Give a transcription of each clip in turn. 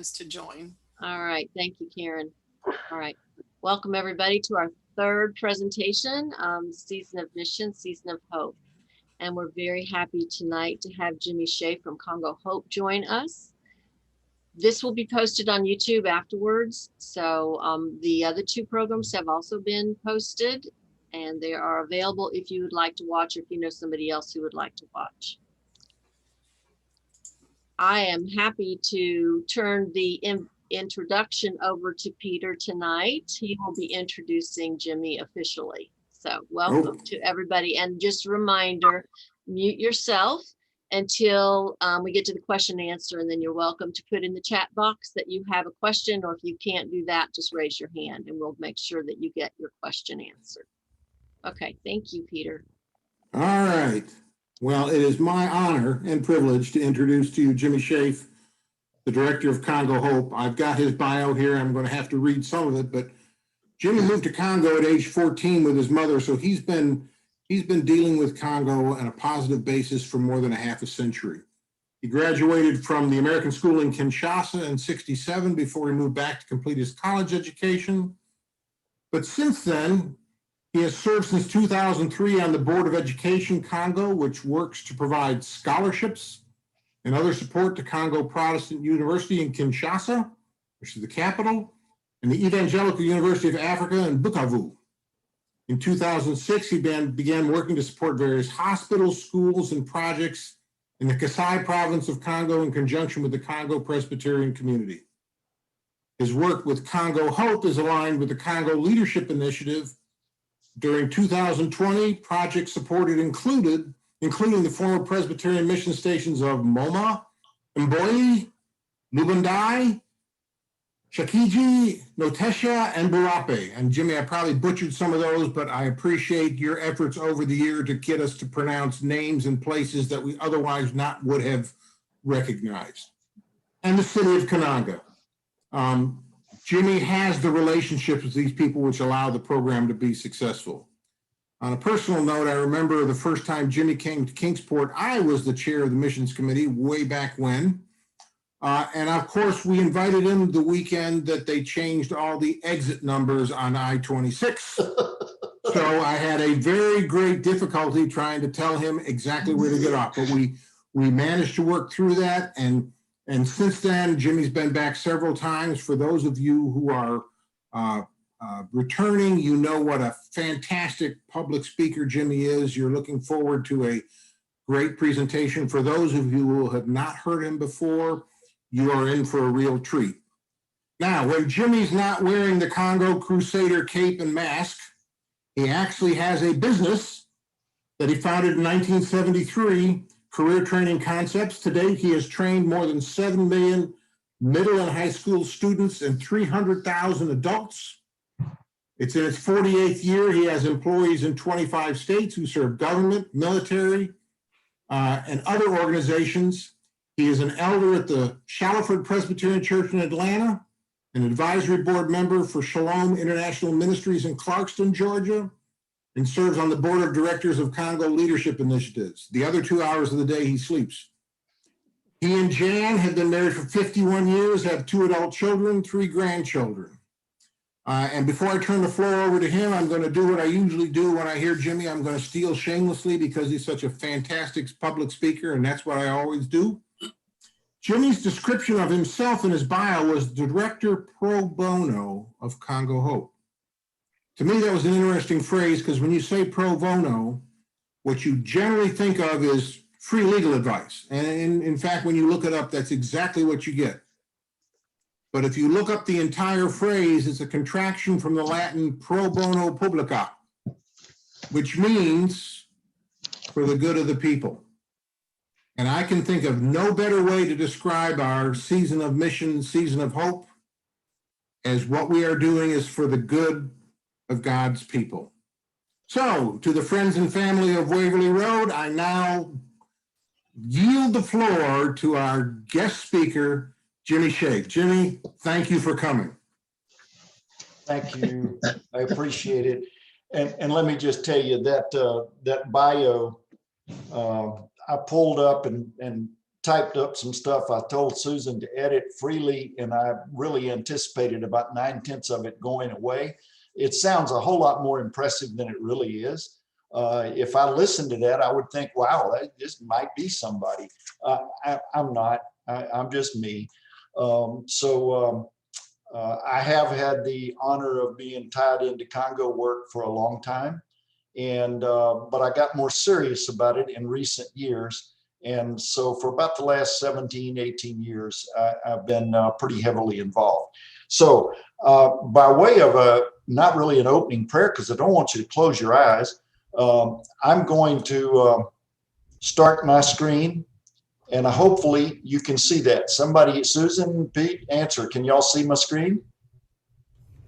To join. All right, thank you, Karen. All right, welcome everybody to our third presentation, Season of Mission, Season of Hope. And we're very happy tonight to have Jimmy Shafe from Congo Hope join us. This will be posted on YouTube afterwards. So the other two programs have also been posted and they are available if you would like to watch, or if you know somebody else who would like to watch. I am happy to turn the introduction over to Peter tonight. He will be introducing Jimmy officially. So welcome to everybody. And just a reminder, mute yourself until we get to the question and answer, and then you're welcome to put in the chat box that you have a question, or if you can't do that, just raise your hand and we'll make sure that you get your question answered. Okay, thank you, Peter. All right. Well, it is my honor and privilege to introduce to you Jimmy Shafe, the director of Congo Hope. I've got his bio here. I'm going to have to read some of it, but Jimmy moved to Congo at age 14 with his mother, so he's been dealing with Congo on a positive basis for more than a half a century. He graduated from the American School in Kinshasa in '67 before he moved back to complete his college education. But since then, he has served since 2003 on the Board of Education Congo, which works to provide scholarships and other support to Congo Protestant University in Kinshasa, which is the capital, and the Evangelical University of Africa in Bukavu. In 2006, he began working to support various hospitals, schools, and projects in the Kasai province of Congo in conjunction with the Congo Presbyterian community. His work with Congo Hope is aligned with the Congo Leadership Initiative. During 2020, projects supported including the former Presbyterian mission stations of Moma, Mboyi, Lubandai, Shakiji, Notesha, and Barape. And Jimmy, I probably butchered some of those, but I appreciate your efforts over the year to get us to pronounce names and places that we otherwise not would have recognized. And the city of Kananga. Jimmy has the relationships with these people which allow the program to be successful. On a personal note, I remember the first time Jimmy came to Kingsport, I was the chair of the missions committee way back when. And of course, we invited him the weekend that they changed all the exit numbers on I-26. So I had a very great difficulty trying to tell him exactly where to get off, but we managed to work through that. And since then, Jimmy's been back several times. For those of you who are returning, you know what a fantastic public speaker Jimmy is. You're looking forward to a great presentation. For those of you who have not heard him before, you are in for a real treat. Now, when Jimmy's not wearing the Congo Crusader cape and mask, he actually has a business that he founded in 1973, Career Training Concepts. To date, he has trained more than 7 million middle and high school students and 300,000 adults. It's in its 48th year. He has employees in 25 states who serve government, military, and other organizations. He is an elder at the Shalford Presbyterian Church in Atlanta, an advisory board member for Shalom International Ministries in Clarkston, Georgia, and serves on the board of directors of Congo Leadership Initiatives. The other 2 hours of the day he sleeps. He and Jan have been married for 51 years, have 2 adult children, 3 grandchildren. And before I turn the floor over to him, I'm going to do what I usually do when I hear Jimmy. I'm going to steal shamelessly because he's such a fantastic public speaker, and that's what I always do. Jimmy's description of himself in his bio was director pro bono of Congo Hope. To me, that was an interesting phrase because when you say pro bono, what you generally think of is free legal advice. And in fact, when you look it up, that's exactly what you get. But if you look up the entire phrase, it's a contraction from the Latin pro bono publica, which means for the good of the people. And I can think of no better way to describe our season of mission, season of hope, as what we are doing is for the good of God's people. So, to the friends and family of Waverly Road, I now yield the floor to our guest speaker, Jimmy Shafe. Jimmy, thank you for coming. Thank you. I appreciate it. And let me just tell you that that bio I pulled up and typed up some stuff. I told Susan to edit freely, and I really anticipated about 9/10 of it going away. It sounds a whole lot more impressive than it really is. If I listened to that, I would think, wow, this might be somebody. I'm not. I'm just me. I have had the honor of being tied into Congo work for a long time, and but I got more serious about it in recent years. And so for about the last 17, 18 years, I've been pretty heavily involved. So by way of not really an opening prayer, because I don't want you to close your eyes, I'm going to start my screen, and hopefully you can see that. Somebody, Susan, Pete, answer. Can y'all see my screen?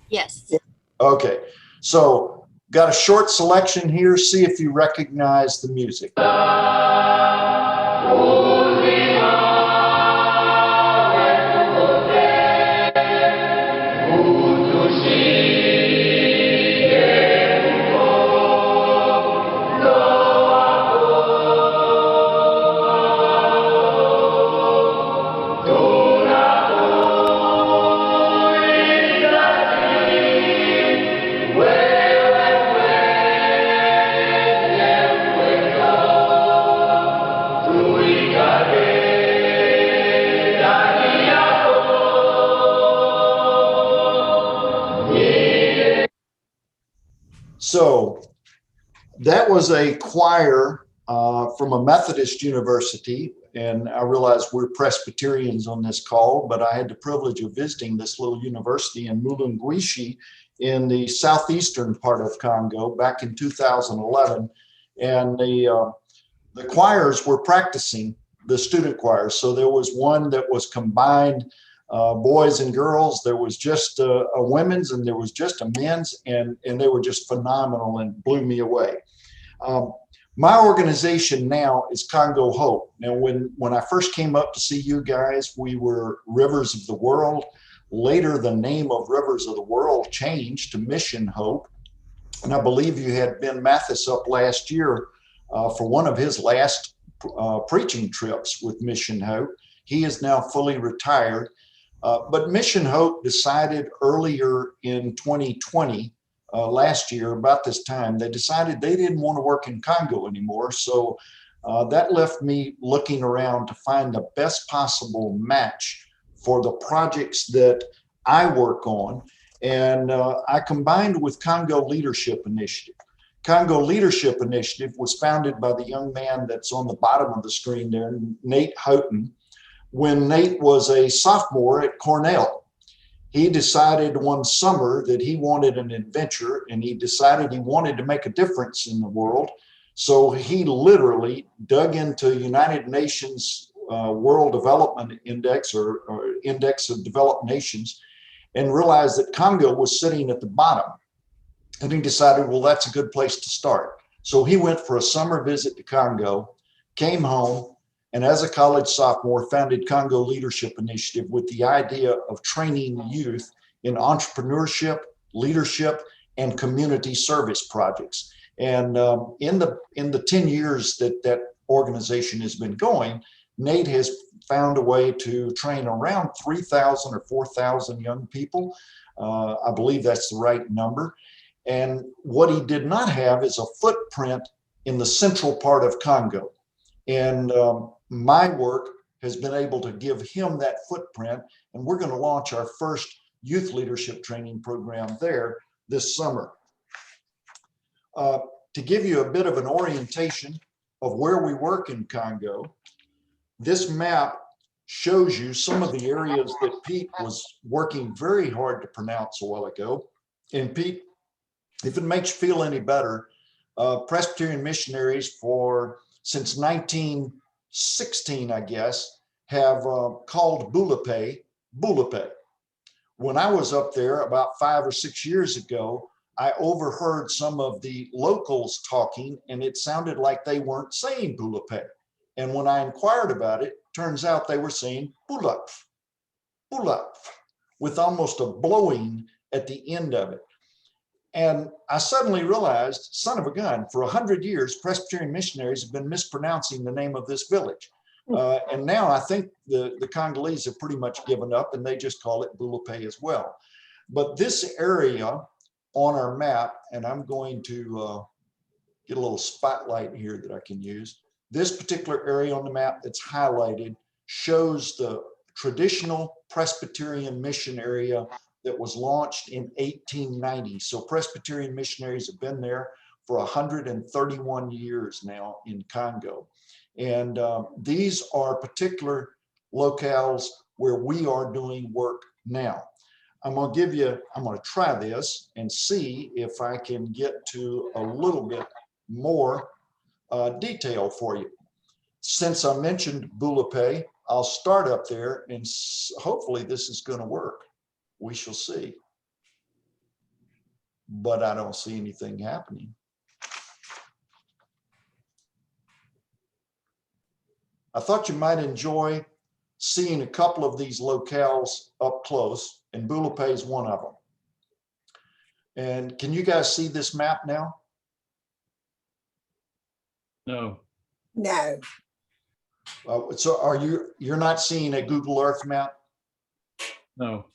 Yes. Okay. So got a short selection here. See if you recognize the music. So that was a choir from a Methodist university, and I realize we're Presbyterians on this call, but I had the privilege of visiting this little university in Mulungwishi in the southeastern part of Congo back in 2011, and the choirs were practicing, the student choirs. So there was one that was combined boys and girls. There was just a women's, and there was just a men's, and they were just phenomenal and blew me away. My organization now is Congo Hope. Now, when I first came up to see you guys, we were Rivers of the World. Later, the name of Rivers of the World changed to Mission Hope. And I believe you had Ben Mathis up last year for one of his last preaching trips with Mission Hope. He is now fully retired. But Mission Hope decided earlier in 2020, last year, about this time, they decided they didn't want to work in Congo anymore. So that left me looking around to find the best possible match for the projects that I work on. And I combined with Congo Leadership Initiative. Congo Leadership Initiative was founded by the young man that's on the bottom of the screen there, Nate Houghton. When Nate was a sophomore at Cornell, he decided one summer that he wanted an adventure, and he decided he wanted to make a difference in the world. So he literally dug into United Nations World Development Index or Index of Developed Nations and realized that Congo was sitting at the bottom. And he decided, well, that's a good place to start. So he went for a summer visit to Congo, came home, and as a college sophomore, founded Congo Leadership Initiative with the idea of training youth in entrepreneurship, leadership, and community service projects. And in the 10 years that organization has been going, Nate has found a way to train around 3,000 or 4,000 young people. I believe that's the right number. And what he did not have is a footprint in the central part of Congo. And my work has been able to give him that footprint, and we're going to launch our first youth leadership training program there this summer. To give you a bit of an orientation of where we work in Congo, this map shows you some of the areas that Pete was working very hard to pronounce a while ago. And Pete, if it makes you feel any better, Presbyterian missionaries since 1916, I guess, have called Bulape, Bulape. When I was up there about 5 or 6 years ago, I overheard some of the locals talking, and it sounded like they weren't saying Bulape. And when I inquired about it, turns out they were saying Bulap, Bulap, with almost a blowing at the end of it. And I suddenly realized, son of a gun, for 100 years, Presbyterian missionaries have been mispronouncing the name of this village. And now I think the Congolese have pretty much given up and they just call it Bulape as well. But this area on our map, and I'm going to get a little spotlight here that I can use. This particular area on the map that's highlighted shows the traditional Presbyterian mission area that was launched in 1890. So Presbyterian missionaries have been there for 131 years now in Congo. And these are particular locales where we are doing work now. I'm going to try this and see if I can get to a little bit more detail for you. Since I mentioned Bulape, I'll start up there and hopefully this is going to work. We shall see. But I don't see anything happening. I thought you might enjoy seeing a couple of these locales up close, and Bulape is one of them. And can you guys see this map now? No. No. So you're not seeing a Google Earth map? No.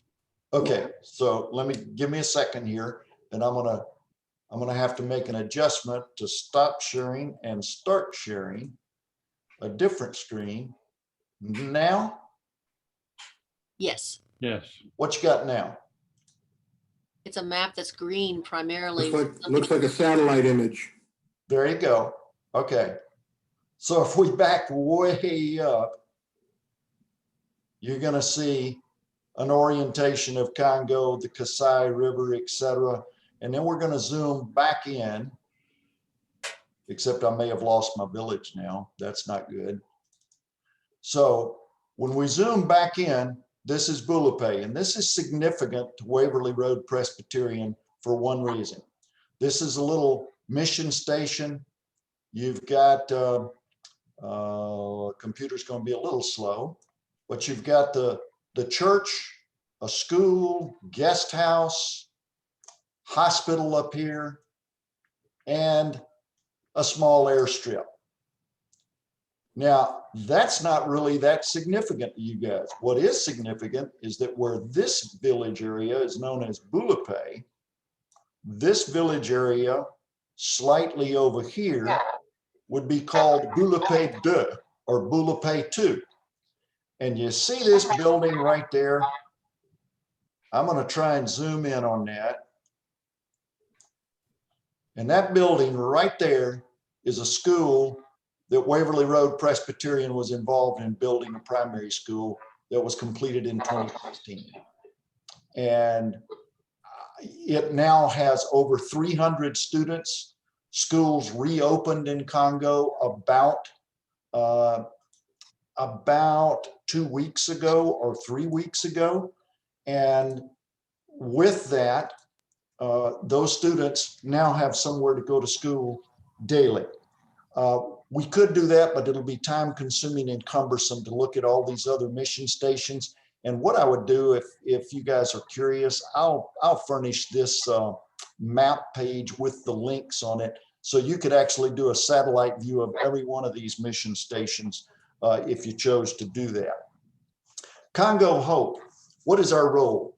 Okay, so give me a second here, and I'm gonna have to make an adjustment to stop sharing and start sharing a different screen. Now? Yes, Yes. What you got now? it's a map that's green primarily. Looks like a satellite image. There you go. Okay. So if we back way up, you're going to see an orientation of Congo, the Kasai River, etc. And then we're going to zoom back in, except I may have lost my village now. That's not good. So when we zoom back in, this is Bulape, and this is significant to Waverly Road Presbyterian for one reason. This is a little mission station. You've got, computer's going to be a little slow, but you've got the church, a school, guest house, hospital up here, and a small airstrip. Now, that's not really that significant to you guys. What is significant is that where this village area is known as Bulape, this village area slightly over here would be called Bulape 2 or Bulape 2. And you see this building right there? I'm going to try and zoom in on that. And that building right there is a school that Waverly Road Presbyterian was involved in building a primary school that was completed in 2016. And it now has over 300 students. Schools reopened in Congo about 2 weeks ago or 3 weeks ago. And with that, those students now have somewhere to go to school daily. We could do that, but it'll be time consuming and cumbersome to look at all these other mission stations. And what I would do, if you guys are curious, I'll furnish this map page with the links on it, so you could actually do a satellite view of every one of these mission stations if you chose to do that. Congo Hope, what is our role?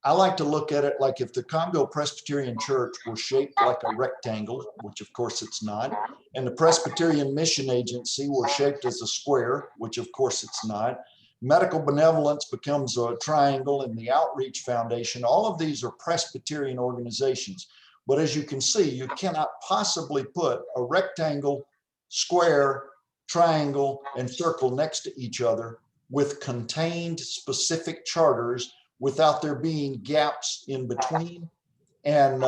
I like to look at it like if the Congo Presbyterian Church were shaped like a rectangle, which of course it's not, and the Presbyterian Mission Agency were shaped as a square, which of course it's not. Medical Benevolence becomes a triangle, and the Outreach Foundation, all of these are Presbyterian organizations. But as you can see, you cannot possibly put a rectangle, square, triangle, and circle next to each other with contained specific charters without there being gaps in between and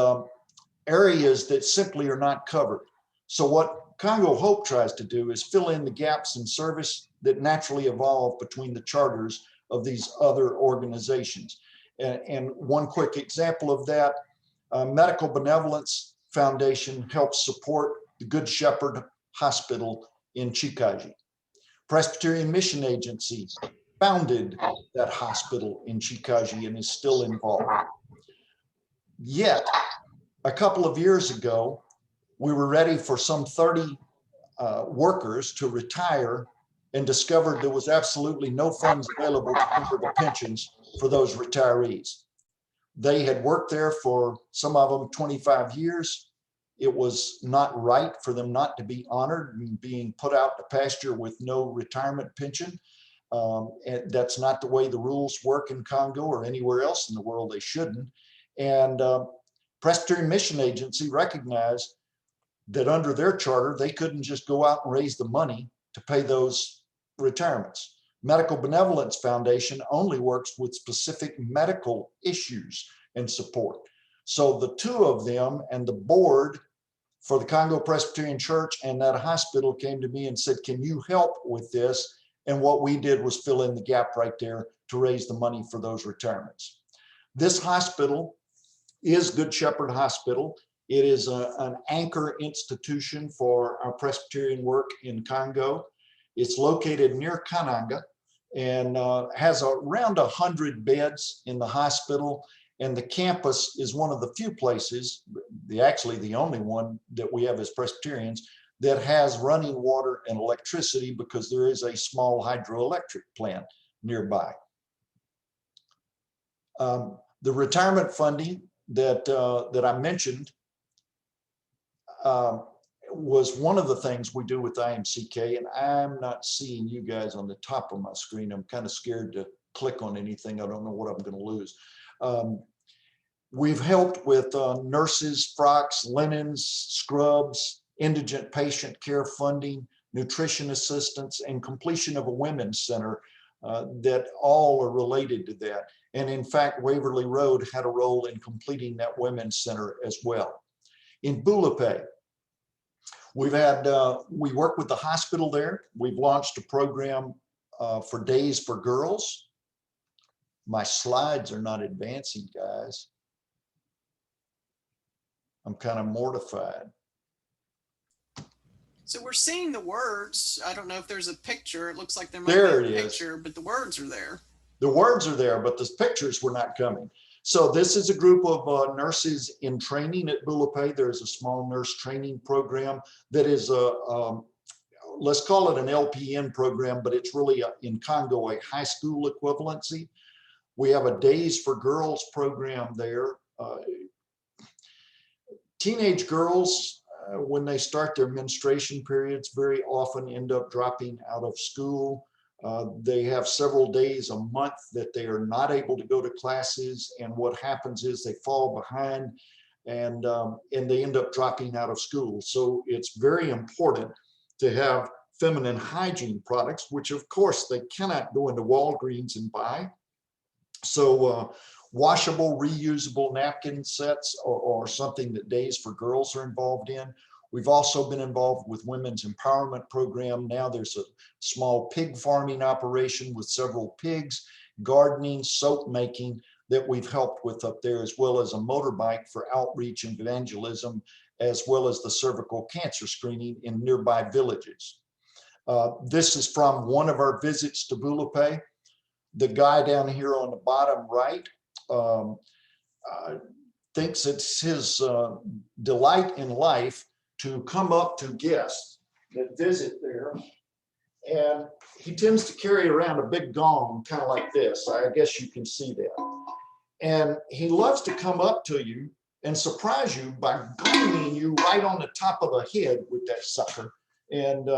areas that simply are not covered. So what Congo Hope tries to do is fill in the gaps in service that naturally evolve between the charters of these other organizations. And one quick example of that, Medical Benevolence Foundation helps support the Good Shepherd Hospital in Chikaji. Presbyterian Mission Agency founded that hospital in Chikaji and is still involved. Yet, a couple of years ago, we were ready for some 30 workers to retire and discovered there was absolutely no funds available to cover the pensions for those retirees. They had worked there for some of them 25 years. It was not right for them not to be honored and being put out to pasture with no retirement pension. And that's not the way the rules work in Congo or anywhere else in the world. They shouldn't. And Presbyterian Mission Agency recognized that under their charter, they couldn't just go out and raise the money to pay those retirements. Medical Benevolence Foundation only works with specific medical issues and support. So the two of them and the board for the Congo Presbyterian Church and that hospital came to me and said, can you help with this? And what we did was fill in the gap right there to raise the money for those retirements. This hospital is Good Shepherd Hospital. It is an anchor institution for our Presbyterian work in Congo. It's located near Kananga and has around 100 beds in the hospital. And the campus is one of the few places, actually the only one that we have as Presbyterians, that has running water and electricity because there is a small hydroelectric plant nearby. The retirement funding that I mentioned was one of the things we do with IMCK, and I'm not seeing you guys on the top of my screen. I'm kind of scared to click on anything. I don't know what I'm going to lose. We've helped with nurses, frocks, linens, scrubs, indigent patient care funding, nutrition assistance, and completion of a women's center that all are related to that. And in fact, Waverly Road had a role in completing that women's center as well. In Bulape, we've had, we work with the hospital there. We've launched a program for Days for Girls. My slides are not advancing, guys. I'm kind of mortified. So we're seeing the words. I don't know if there's a picture. It looks like there might be a picture, but the words are there. The words are there, but the pictures were not coming. So this is a group of nurses in training at Bulape. There's a small nurse training program that is let's call it an LPN program, but it's really in Congo a high school equivalency. We have a Days for Girls program there. Teenage girls, when they start their menstruation periods, very often end up dropping out of school. They have several days a month that they are not able to go to classes, and what happens is they fall behind and they end up dropping out of school. So it's very important to have feminine hygiene products, which of course they cannot go into Walgreens and buy. So washable, reusable napkin sets or something that Days for Girls are involved in. We've also been involved with Women's Empowerment Program. Now there's a small pig farming operation with several pigs, gardening, soap making that we've helped with up there, as well as a motorbike for outreach and evangelism, as well as the cervical cancer screening in nearby villages. This is from one of our visits to Bulape. The guy down here on the bottom right thinks it's his delight in life to come up to guests that visit there. And he tends to carry around a big gong, kind of like this. I guess you can see that. And he loves to come up to you and surprise you by gonging you right on the top of the head with that sucker. And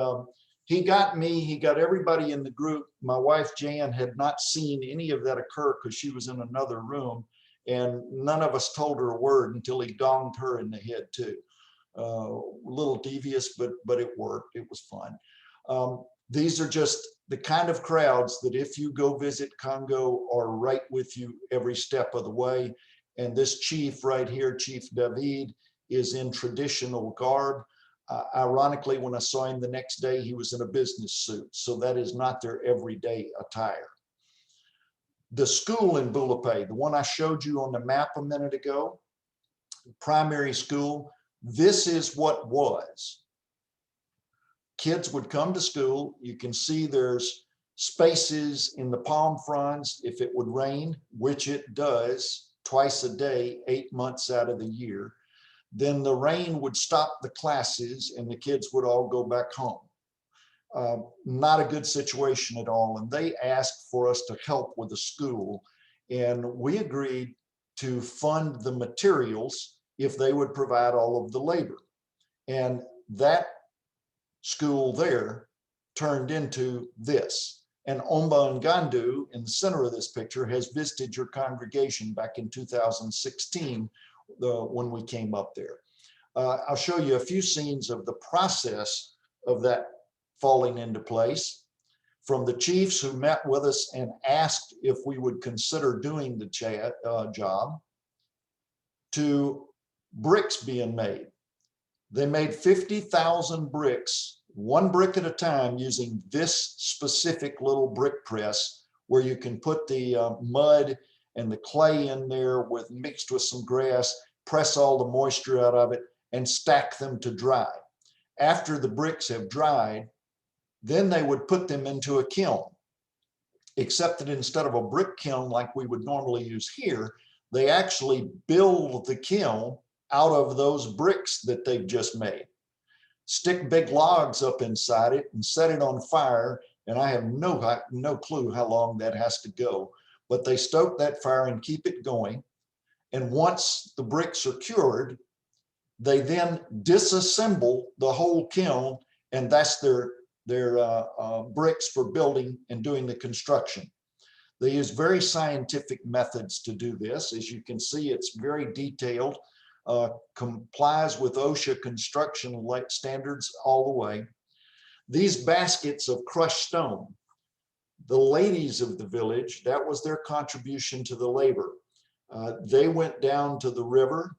he got me, he got everybody in the group. My wife, Jan, had not seen any of that occur because she was in another room, and none of us told her a word until he gonged her in the head too. A little devious, but it worked. It was fun. These are just the kind of crowds that if you go visit Congo are right with you every step of the way. And this chief right here, Chief David, is in traditional garb. Ironically, when I saw him the next day, he was in a business suit. So that is not their everyday attire. The school in Bulape, the one I showed you on the map a minute ago, primary school, this is what was. Kids would come to school. You can see there's spaces in the palm fronds if it would rain, which it does twice a day, 8 months out of the year. Then the rain would stop the classes and the kids would all go back home. not a good situation at all. And they asked for us to help with the school. And we agreed to fund the materials if they would provide all of the labor. And that school there turned into this. And Omba Ngandu, in the center of this picture, has visited your congregation back in 2016 when we came up there. I'll show you a few scenes of the process of that falling into place, from the chiefs who met with us and asked if we would consider doing the job, to bricks being made. They made 50,000 bricks, one brick at a time, using this specific little brick press where you can put the mud and the clay in there with mixed with some grass, press all the moisture out of it, and stack them to dry. After the bricks have dried, then they would put them into a kiln, except that instead of a brick kiln like we would normally use here, they actually build the kiln out of those bricks that they've just made. Stick big logs up inside it and set it on fire, and I have no clue how long that has to go, but they stoke that fire and keep it going. And once the bricks are cured, they then disassemble the whole kiln, and that's their bricks for building and doing the construction. They use very scientific methods to do this. As you can see, it's very detailed, complies with OSHA construction standards all the way. These baskets of crushed stone, the ladies of the village, that was their contribution to the labor. They went down to the river.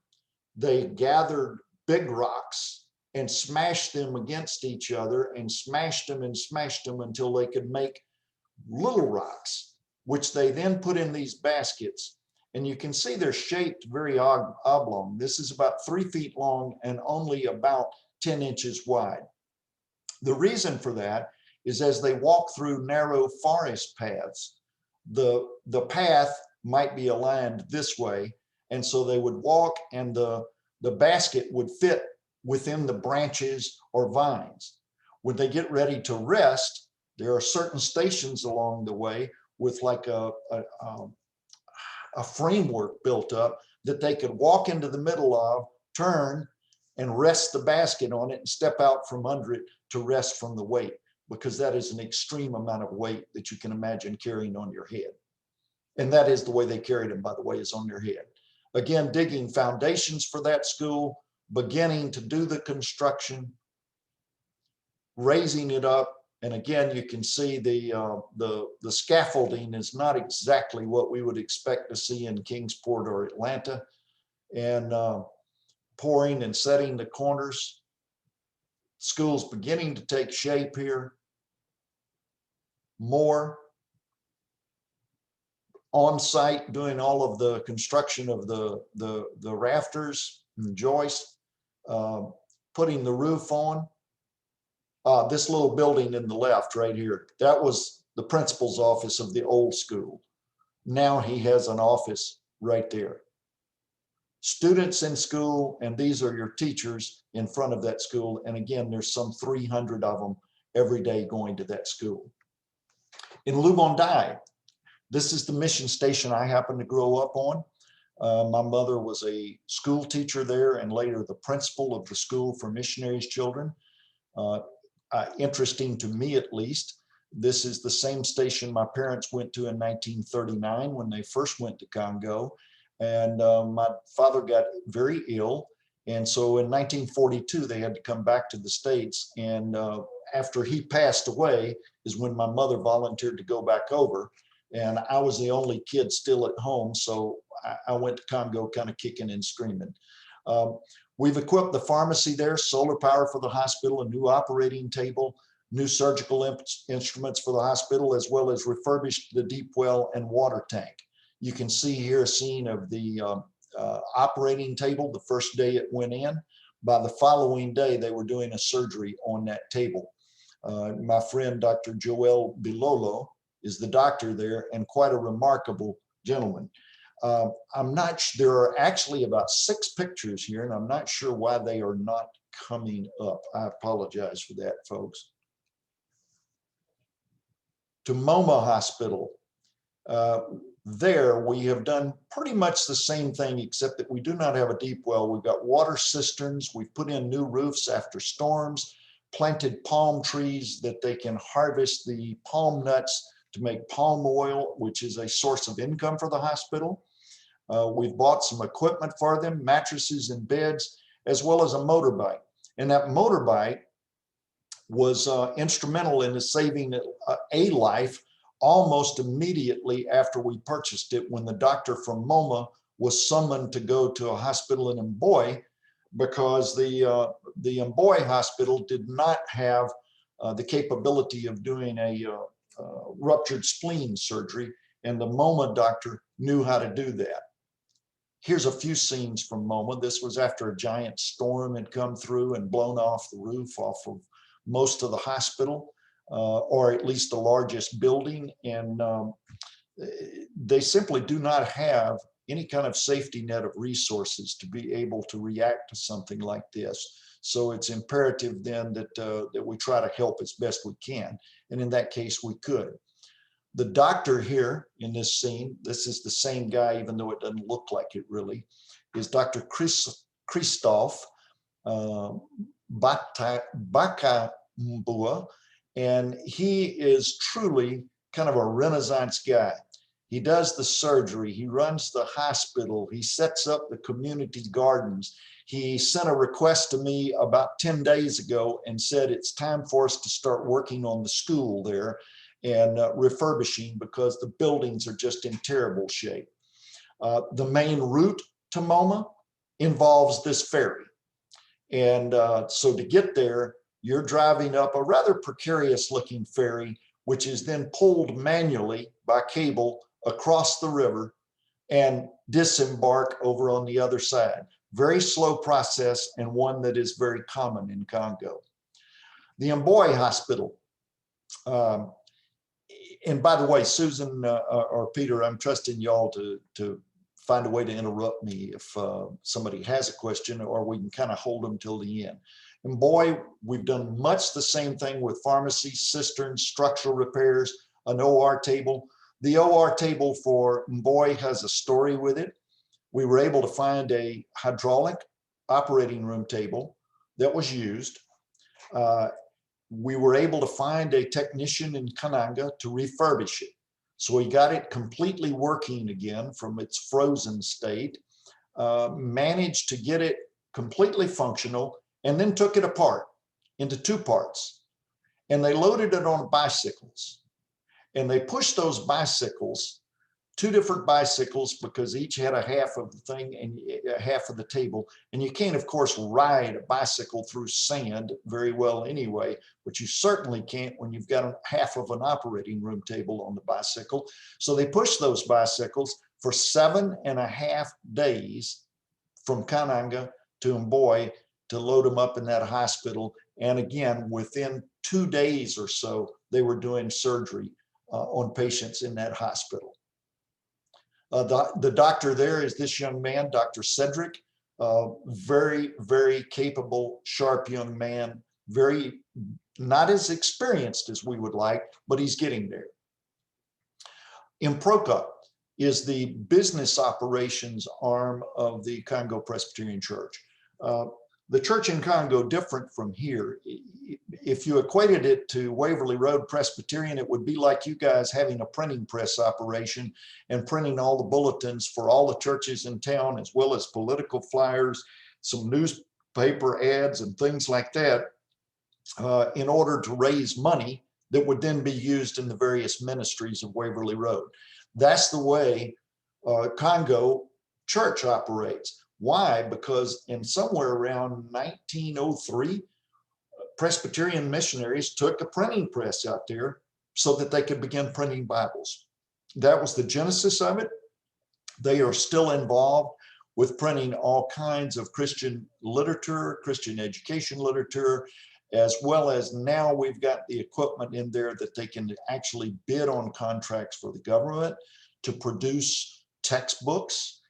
They gathered big rocks and smashed them against each other and smashed them until they could make little rocks, which they then put in these baskets. And you can see they're shaped very oblong. This is about 3 feet long and only about 10 inches wide. The reason for that is as they walk through narrow forest paths, the path might be aligned this way. And so they would walk and the basket would fit within the branches or vines. When they get ready to rest, there are certain stations along the way with like a framework built up that they could walk into the middle of, turn and rest the basket on it and step out from under it to rest from the weight, because that is an extreme amount of weight that you can imagine carrying on your head. And that is the way they carried them, by the way, is on their head. Again, digging foundations for that school, beginning to do the construction, raising it up. And again, you can see the scaffolding is not exactly what we would expect to see in Kingsport or Atlanta, and pouring and setting the corners. School's beginning to take shape here. More on site doing all of the construction of the rafters and the joists, putting the roof on. This little building in the left right here, that was the principal's office of the old school. Now he has an office right there. Students in school, and these are your teachers in front of that school. And again, there's some 300 of them every day going to that school. In Lubondai, this is the mission station I happened to grow up on. My mother was a school teacher there and later the principal of the school for missionaries' children. Interesting to me, at least, this is the same station my parents went to in 1939 when they first went to Congo. And my father got very ill. And so in 1942, they had to come back to the States. And after he passed away is when my mother volunteered to go back over. And I was the only kid still at home. So I went to Congo kind of kicking and screaming. We've equipped the pharmacy there, solar power for the hospital, a new operating table, new surgical instruments for the hospital, as well as refurbished the deep well and water tank. You can see here a scene of the operating table the first day it went in. By the following day, they were doing a surgery on that table. My friend, Dr. Joel Bilolo, is the doctor there and quite a remarkable gentleman. There are actually about 6 pictures here, and I'm not sure why they are not coming up. I apologize for that, folks. to MoMA Hospital. There we have done pretty much the same thing, except that we do not have a deep well. We've got water cisterns. We've put in new roofs after storms, planted palm trees that they can harvest the palm nuts to make palm oil, which is a source of income for the hospital. We've bought some equipment for them, mattresses and beds, as well as a motorbike. And that motorbike was instrumental in saving a life almost immediately after we purchased it, when the doctor from MoMA was summoned to go to a hospital in Mboy, because the Mboy hospital did not have the capability of doing a ruptured spleen surgery, and the MoMA doctor knew how to do that. Here's a few scenes from MoMA. This was after a giant storm had come through and blown off the roof off of most of the hospital, or at least the largest building. And they simply do not have any kind of safety net of resources to be able to react to something like this. So it's imperative then that we try to help as best we can. And in that case, we could. The doctor here in this scene, this is the same guy, even though it doesn't look like it really, is Dr. Christophe Bakambua, and he is truly kind of a Renaissance guy. He does the surgery, he runs the hospital, he sets up the community gardens. He sent a request to me about 10 days ago and said it's time for us to start working on the school there and refurbishing, because the buildings are just in terrible shape. The main route to MoMA involves this ferry. And so to get there, you're driving up a rather precarious looking ferry, which is then pulled manually by cable across the river and disembark over on the other side. Very slow process, and one that is very common in Congo. The Mboy Hospital. And by the way, Susan or Peter, I'm trusting y'all to find a way to interrupt me if somebody has a question, or we can kind of hold them till the end. And boy, we've done much the same thing with pharmacies, cisterns, structural repairs, an OR table. The OR table for Mboy has a story with it. We were able to find a hydraulic operating room table that was used. We were able to find a technician in Kananga to refurbish it. So we got it completely working again from its frozen state, managed to get it completely functional, and then took it apart into two parts. And they loaded it on bicycles. And they pushed those bicycles, two different bicycles, because each had a half of the thing and a half of the table. And you can't, of course, ride a bicycle through sand very well anyway, but you certainly can't when you've got half of an operating room table on the bicycle. So they pushed those bicycles for 7.5 days from Kananga to Mboy to load them up in that hospital. And again, within 2 days or so, they were doing surgery on patients in that hospital. The doctor there is this young man, Dr. Cedric, very, very capable, sharp young man, very not as experienced as we would like, but he's getting there. Improka is the business operations arm of the Congo Presbyterian Church. The church in Congo, different from here. If you equated it to Waverly Road Presbyterian, it would be like you guys having a printing press operation and printing all the bulletins for all the churches in town, as well as political flyers, some newspaper ads and things like that, in order to raise money that would then be used in the various ministries of Waverly Road. That's the way Congo Church operates. Why? Because in somewhere around 1903, Presbyterian missionaries took a printing press out there so that they could begin printing Bibles. That was the genesis of it. They are still involved with printing all kinds of Christian literature, Christian education literature, as well as now we've got the equipment in there that they can actually bid on contracts for the government to produce textbooks,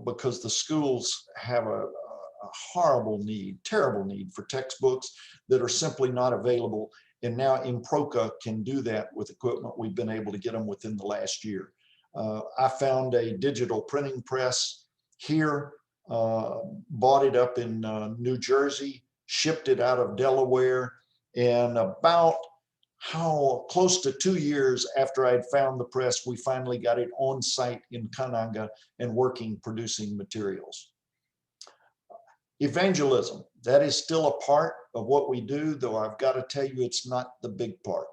because the schools have a horrible need, terrible need for textbooks that are simply not available. And now Improca can do that with equipment we've been able to get them within the last year. I found a digital printing press here, bought it up in New Jersey, shipped it out of Delaware, and about close to 2 years after I'd found the press, we finally got it on site in Kananga and working, producing materials. Evangelism, that is still a part of what we do, though I've got to tell you, it's not the big part.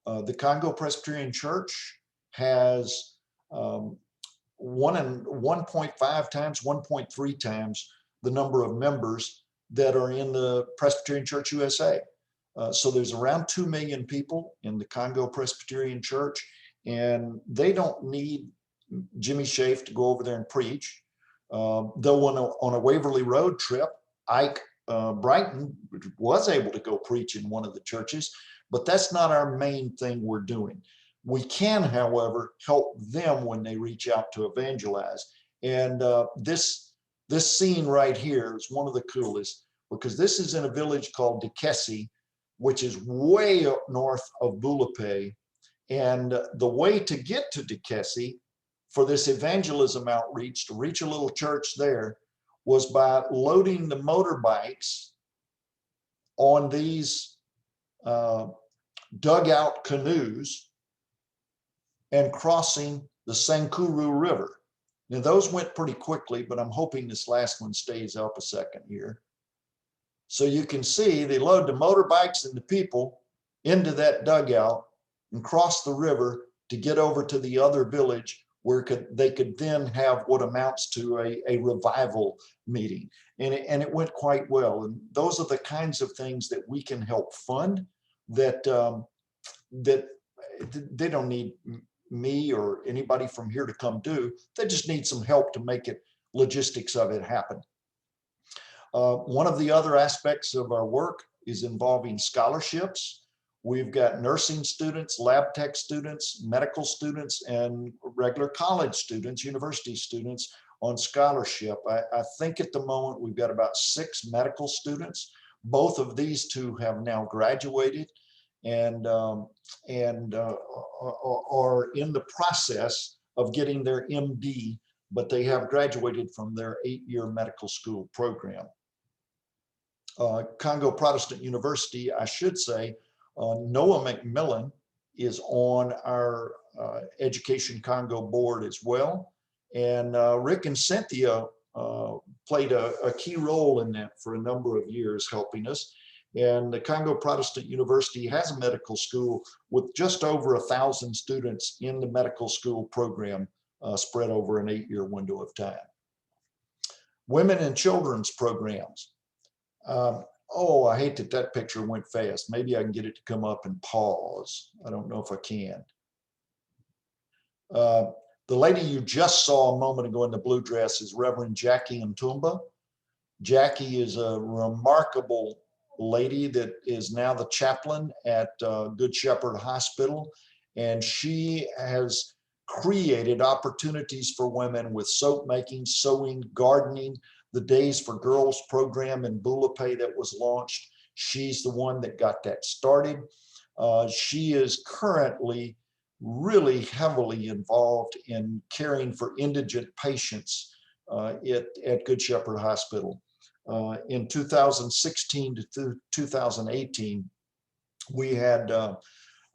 The Congo Presbyterian Church has 1.5 times, 1.3 times the number of members that are in the Presbyterian Church USA. So there's around 2 million people in the Congo Presbyterian Church, and they don't need Jimmy Shafe to go over there and preach. Though on a Waverly Road trip, Ike Brighton was able to go preach in one of the churches, but that's not our main thing we're doing. We can, however, help them when they reach out to evangelize. And this scene right here is one of the coolest, because this is in a village called Dikesi, which is way up north of Bulape. And the way to get to Dikesi for this evangelism outreach, to reach a little church there, was by loading the motorbikes on these dugout canoes and crossing the Sankuru River. Now those went pretty quickly, but I'm hoping this last one stays up a second here. So you can see they load the motorbikes and the people into that dugout and cross the river to get over to the other village where they could then have what amounts to a revival meeting. And it went quite well. And those are the kinds of things that we can help fund, that they don't need me or anybody from here to come do. They just need some help to make it, logistics of it happen. One of the other aspects of our work is involving scholarships. We've got nursing students, lab tech students, medical students, and regular college students, university students on scholarship. I think at the moment we've got about 6 medical students. Both of these two have now graduated and are in the process of getting their MD, but they have graduated from their 8-year medical school program. Congo Protestant University, I should say, Noah McMillan is on our Education Congo board as well. And Rick and Cynthia played a key role in that for a number of years, helping us. And the Congo Protestant University has a medical school with just over 1,000 students in the medical school program, spread over an 8-year window of time. Women and children's programs. Oh, I hate that picture went fast. Maybe I can get it to come up and pause. I don't know if I can. The lady you just saw a moment ago in the blue dress is Reverend Jackie Ntumba. Jackie is a remarkable lady that is now the chaplain at Good Shepherd Hospital. And she has created opportunities for women with soap making, sewing, gardening, the Days for Girls program in Bulape that was launched. She's the one that got that started. She is currently really heavily involved in caring for indigent patients at Good Shepherd Hospital. In 2016 to 2018, we had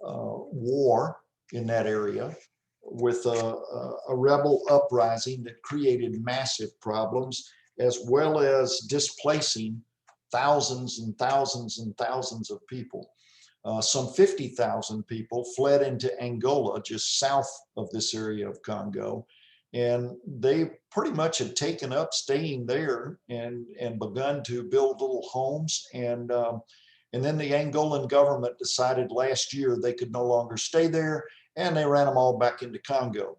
war in that area with a rebel uprising that created massive problems, as well as displacing thousands and thousands and thousands of people. Some 50,000 people fled into Angola, just south of this area of Congo. And they pretty much had taken up staying there and begun to build little homes. And then the Angolan government decided last year they could no longer stay there, and they ran them all back into Congo.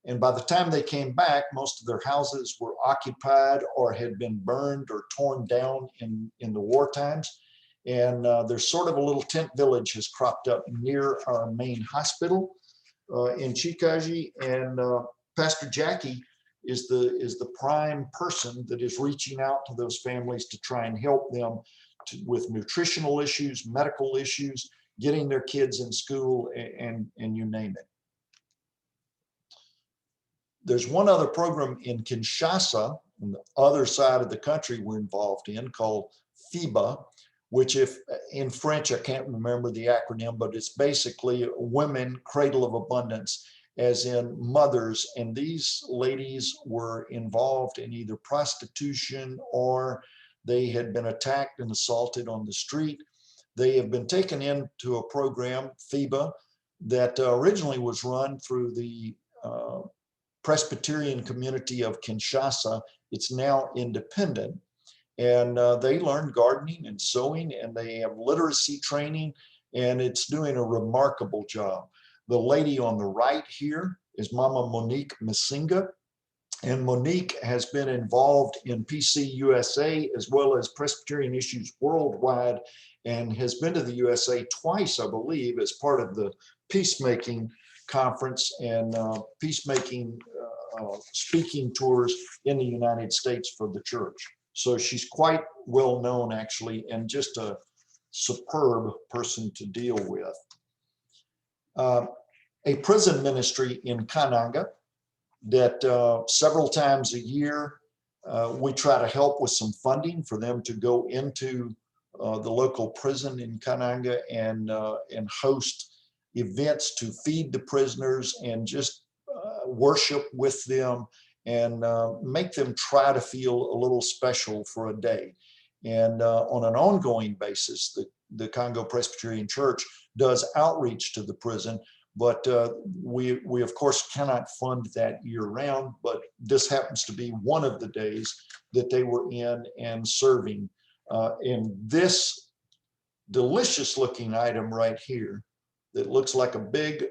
And by the time they came back, most of their houses were occupied or had been burned or torn down in the war times. And there's sort of a little tent village has cropped up near our main hospital in Chikaji. And Pastor Jackie is the prime person that is reaching out to those families to try and help them with nutritional issues, medical issues, getting their kids in school, and you name it. There's one other program in Kinshasa, on the other side of the country we're involved in, called FIBA, which if in French, I can't remember the acronym, but it's basically Women Cradle of Abundance, as in mothers. And these ladies were involved in either prostitution or they had been attacked and assaulted on the street. They have been taken into a program, FIBA, that originally was run through the Presbyterian community of Kinshasa. It's now independent. And they learn gardening and sewing, and they have literacy training, and it's doing a remarkable job. The lady on the right here is Mama Monique Masinga, and Monique has been involved in PC USA as well as Presbyterian Issues Worldwide, and has been to the USA twice, I believe, as part of the peacemaking conference and peacemaking speaking tours in the United States for the church. So she's quite well known, actually, and just a superb person to deal with. A prison ministry in Kananga that several times a year we try to help with some funding for them to go into the local prison in Kananga and host events to feed the prisoners and just worship with them and make them try to feel a little special for a day. And on an ongoing basis, the Congo Presbyterian Church does outreach to the prison, but we of course cannot fund that year round, but this happens to be one of the days that they were in and serving. In this delicious looking item right here that looks like a big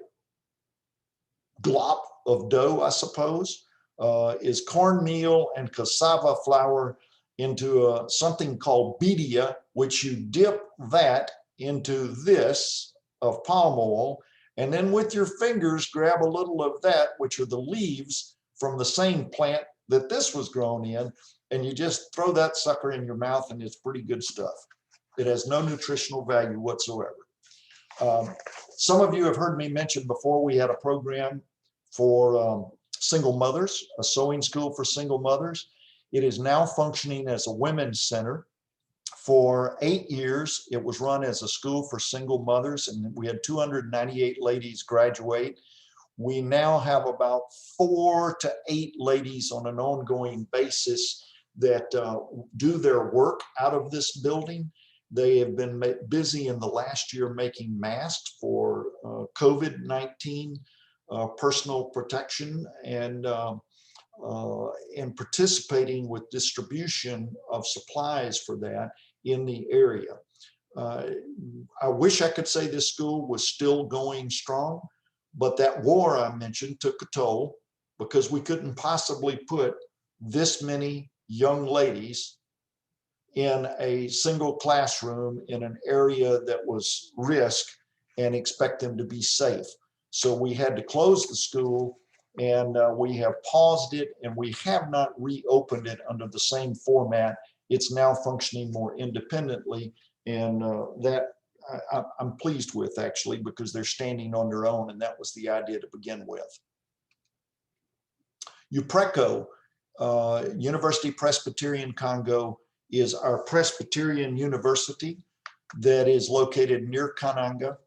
glop of dough, I suppose, is cornmeal and cassava flour into something called bidia, which you dip that into this of palm oil, and then with your fingers grab a little of that, which are the leaves from the same plant that this was grown in, and you just throw that sucker in your mouth, and it's pretty good stuff. It has no nutritional value whatsoever. Some of you have heard me mention before, we had a program for single mothers, a sewing school for single mothers. It is now functioning as a women's center. For 8 years, it was run as a school for single mothers, and we had 298 ladies graduate. We now have about 4 to 8 ladies on an ongoing basis that do their work out of this building. They have been busy in the last year making masks for COVID-19 personal protection, and participating with distribution of supplies for that in the area. I wish I could say this school was still going strong, but that war I mentioned took a toll, because we couldn't possibly put this many young ladies in a single classroom in an area that was risk and expect them to be safe. So we had to close the school, and we have paused it, and we have not reopened it under the same format. It's now functioning more independently, and that I'm pleased with, actually, because they're standing on their own, and that was the idea to begin with. UPRECO, University Presbyterian Congo, is our Presbyterian university that is located near Kananga.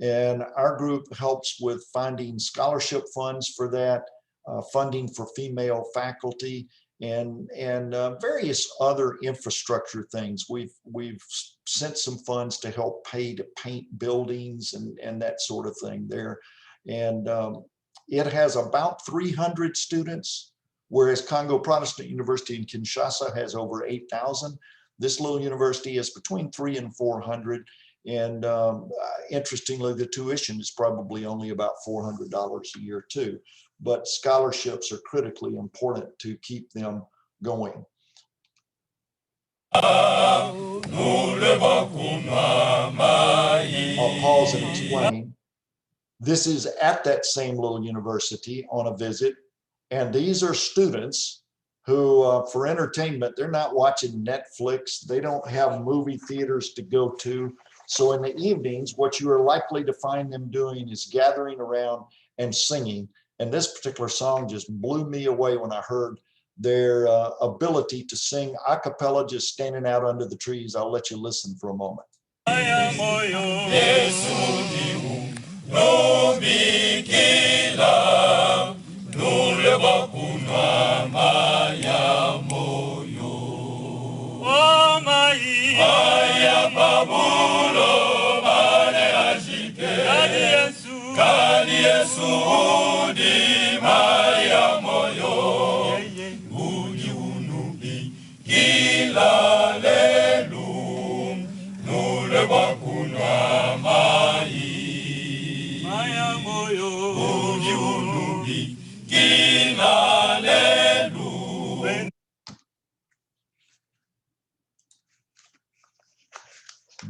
And our group helps with finding scholarship funds for that, funding for female faculty, and various other infrastructure things. We've sent some funds to help pay to paint buildings and that sort of thing there. And it has about 300 students, whereas Congo Protestant University in Kinshasa has over 8,000. This little university is between 300 and 400. And interestingly, the tuition is probably only about $400 a year too. But scholarships are critically important to keep them going. I'll pause and explain. This is at that same little university on a visit. And these are students who, for entertainment, they're not watching Netflix. They don't have movie theaters to go to. So in the evenings, what you are likely to find them doing is gathering around and singing. And this particular song just blew me away when I heard their ability to sing a cappella just standing out under the trees. I'll let you listen for a moment.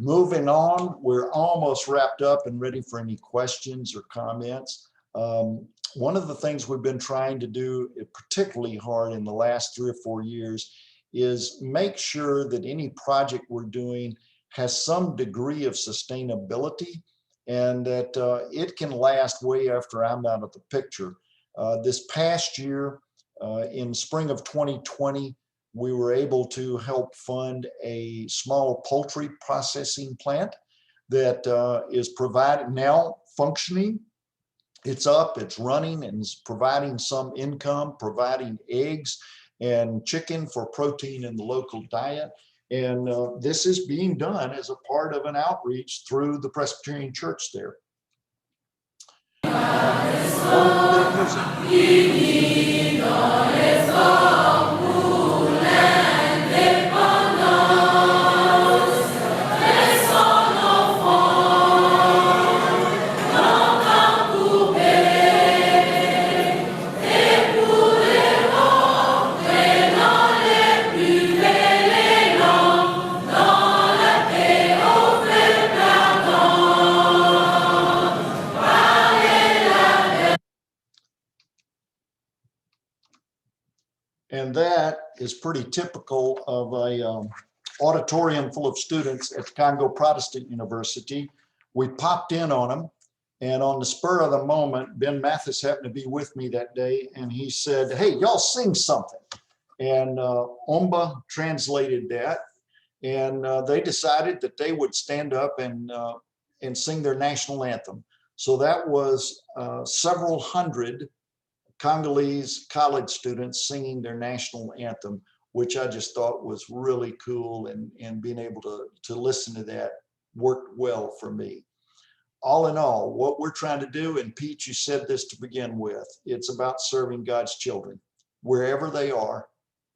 Moving on, we're almost wrapped up and ready for any questions or comments. One of the things we've been trying to do, particularly hard in the last 3 or 4 years, is make sure that any project we're doing has some degree of sustainability and that it can last way after I'm out of the picture. This past year, in spring of 2020, we were able to help fund a small poultry processing plant that is now functioning. It's up, it's running, and is providing some income, providing eggs and chicken for protein in the local diet. And this is being done as a part of an outreach through the Presbyterian church there. And that is pretty typical of a auditorium full of students at the Congo Protestant University. We popped in on them, and on the spur of the moment, Ben Mathis happened to be with me that day, and he said, "Hey, y'all sing something." And Omba translated that, and they decided that they would stand up and sing their national anthem. So that was several hundred Congolese college students singing their national anthem, which I just thought was really cool, and being able to listen to that worked well for me. All in all, what we're trying to do, and Pete, you said this to begin with, it's about serving God's children wherever they are,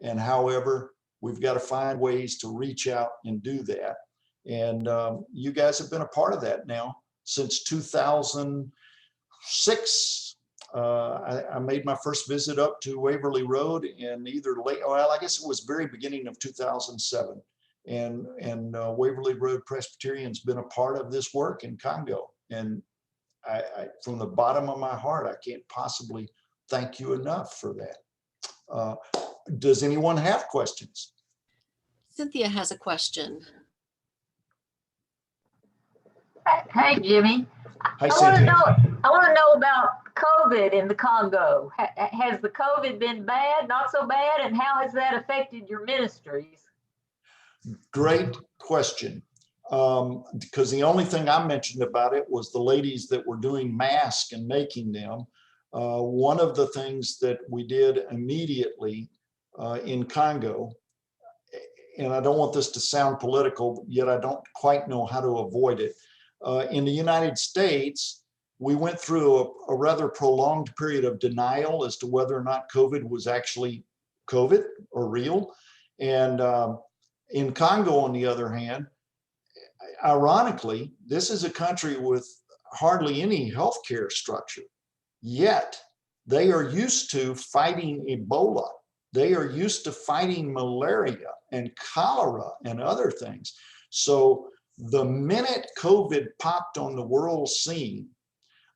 and however, we've got to find ways to reach out and do that. And you guys have been a part of that now since 2006. I made my first visit up to Waverly Road in I guess it was very beginning of 2007. And Waverly Road Presbyterian's been a part of this work in Congo. And I from the bottom of my heart, I can't possibly thank you enough for that. Does anyone have questions? Cynthia has a question. Hey, Jimmy. Hi, Cynthia. I want to know about COVID in the Congo. Has the COVID been bad, not so bad, and how has that affected your ministries? Great question. Because the only thing I mentioned about it was the ladies that were doing masks and making them. One of the things that we did immediately in Congo, and I don't want this to sound political, yet I don't quite know how to avoid it. In the United States, we went through a rather prolonged period of denial as to whether or not COVID was actually COVID or real. And in Congo, on the other hand, ironically, this is a country with hardly any healthcare structure, yet they are used to fighting Ebola. They are used to fighting malaria and cholera and other things. So the minute COVID popped on the world scene,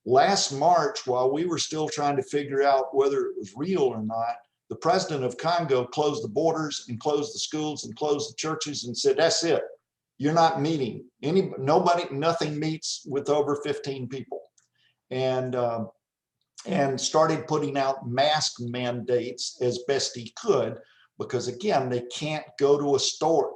last March, while we were still trying to figure out whether it was real or not, the president of Congo closed the borders and closed the schools and closed the churches and said, "That's it. you're not meeting nothing meets with over 15 people. And started putting out mask mandates as best he could, because again, they can't go to a store.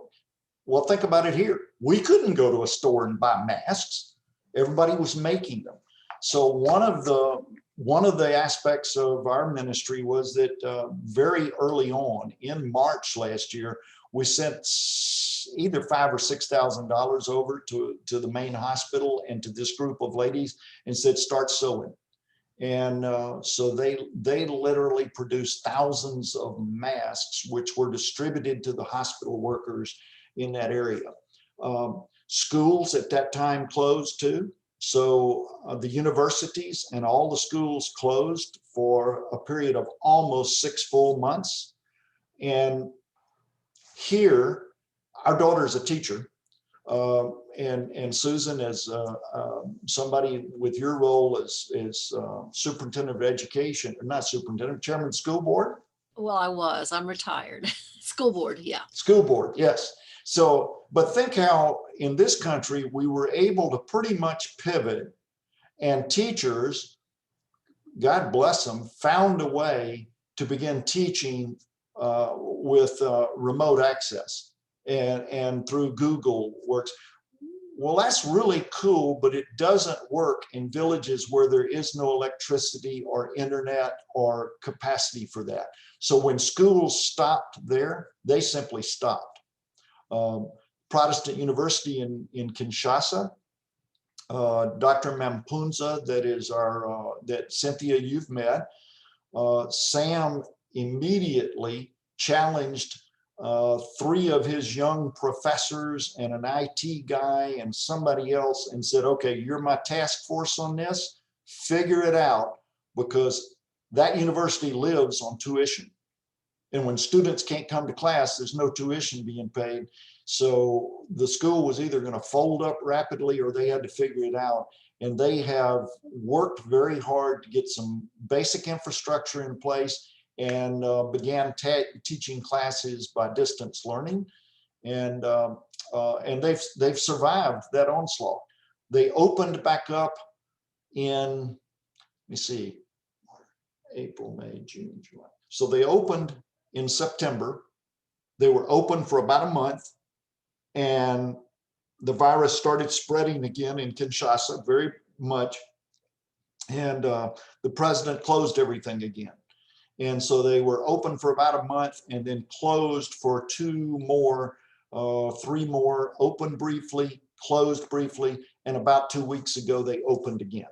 Well, think about it here. We couldn't go to a store and buy masks. Everybody was making them. So one of the aspects of our ministry was that very early on in March last year, we sent either $5,000 or $6,000 over to the main hospital and to this group of ladies and said, start sewing. And so they literally produced thousands of masks, which were distributed to the hospital workers in that area. Schools at that time closed too. So the universities and all the schools closed for a period of almost 6 full months. And here, our daughter is a teacher. And Susan, as somebody with your role as superintendent of education, or not superintendent, chairman of school board? Well, I'm retired. School board, yeah. School board, yes. So, but think how in this country, we were able to pretty much pivot, and teachers, God bless them, found a way to begin teaching with remote access. And through Google Works. Well, that's really cool, but it doesn't work in villages where there is no electricity or internet or capacity for that. So when schools stopped there, they simply stopped. Protestant University in Kinshasa, Dr. Mampunza, that Cynthia, you've met, Sam immediately challenged 3 of his young professors and an IT guy and somebody else and said, okay, you're my task force on this, figure it out, because that university lives on tuition. And when students can't come to class, there's no tuition being paid. So the school was either going to fold up rapidly or they had to figure it out. And they have worked very hard to get some basic infrastructure in place, and began teaching classes by distance learning, and they've survived that onslaught. They opened back up in, let me see, April, May, June, July. So they opened in September. They were open for about a month, and the virus started spreading again in Kinshasa very much, and the president closed everything again. And so they were open for about a month and then closed for 2 more, 3 more, opened briefly, closed briefly, and about 2 weeks ago, they opened again.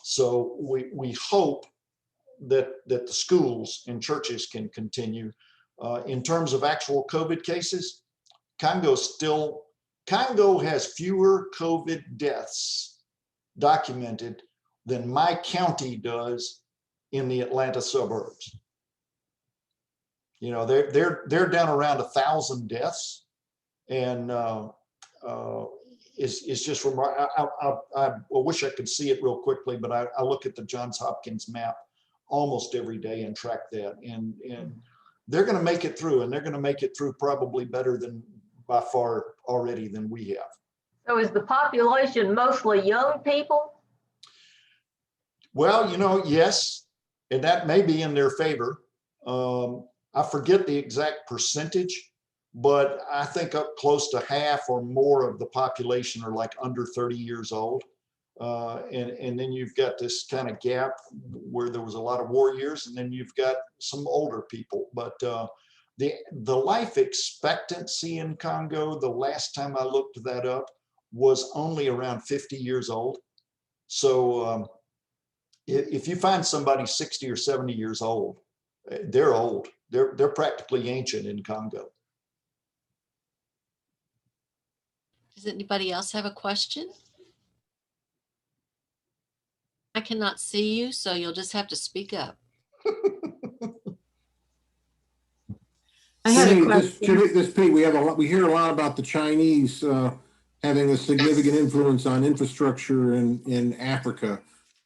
So we hope that the schools and churches can continue. In terms of actual COVID cases, Congo has fewer COVID deaths documented than my county does in the Atlanta suburbs. You know, they're down around 1,000 deaths, and it's just remarkable. I wish I could see it real quickly, but I look at the Johns Hopkins map almost every day and track that, and they're going to make it through, and they're going to make it through probably better than by far already than we have. So is the population mostly young people? Well, you know, yes, and that may be in their favor. I forget the exact percentage, but I think up close to half or more of the population are like under 30 years old. And then you've got this kind of gap where there was a lot of war years, and then you've got some older people. But the life expectancy in Congo, the last time I looked that up, was only around 50 years old. So if you find somebody 60 or 70 years old, they're old. They're practically ancient in Congo. Does anybody else have a question? I cannot see you, so you'll just have to speak up. I had a question. Pete, we hear a lot about the Chinese having a significant influence on infrastructure in Africa.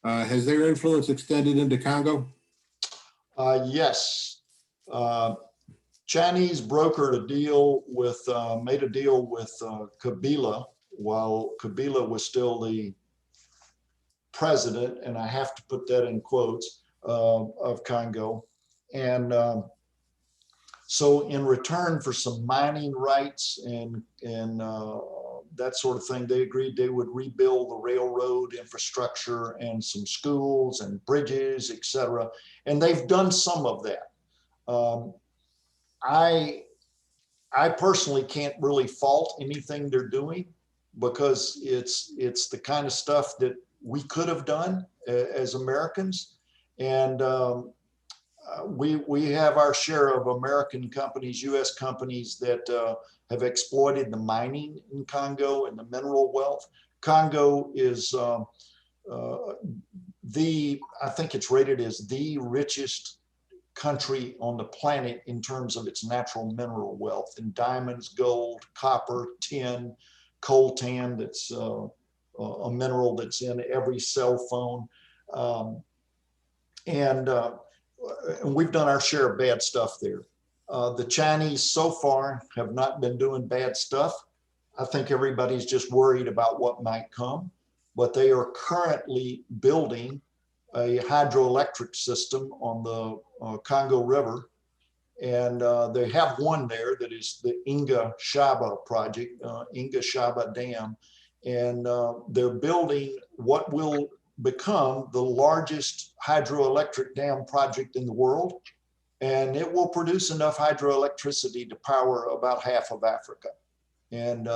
Has their influence extended into Congo? Yes. Chinese brokered a deal with, made a deal with Kabila while Kabila was still the president, and I have to put that in quotes, of Congo. And so in return for some mining rights and that sort of thing, they agreed they would rebuild the railroad infrastructure and some schools and bridges, etc. And they've done some of that. I personally can't really fault anything they're doing because it's the kind of stuff that we could have done as Americans. And we have our share of American companies, US companies that have exploited the mining in Congo and the mineral wealth. Congo is I think it's rated as the richest country on the planet in terms of its natural mineral wealth in diamonds, gold, copper, tin, coltan, that's a mineral that's in every cell phone. And we've done our share of bad stuff there. The Chinese so far have not been doing bad stuff. I think everybody's just worried about what might come, but they are currently building a hydroelectric system on the Congo River. And they have one there that is the Inga Shaba project, Inga Shaba Dam. And they're building what will become the largest hydroelectric dam project in the world. And it will produce enough hydroelectricity to power about half of Africa. And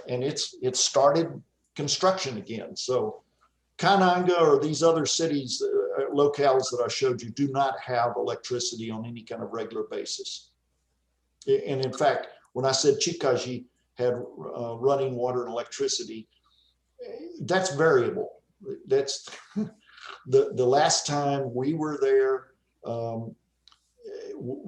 it's started construction again. So Kananga or these other cities, locales that I showed you, do not have electricity on any kind of regular basis. And in fact, when I said Chikaji had running water and electricity, that's variable. That's the last time we were there.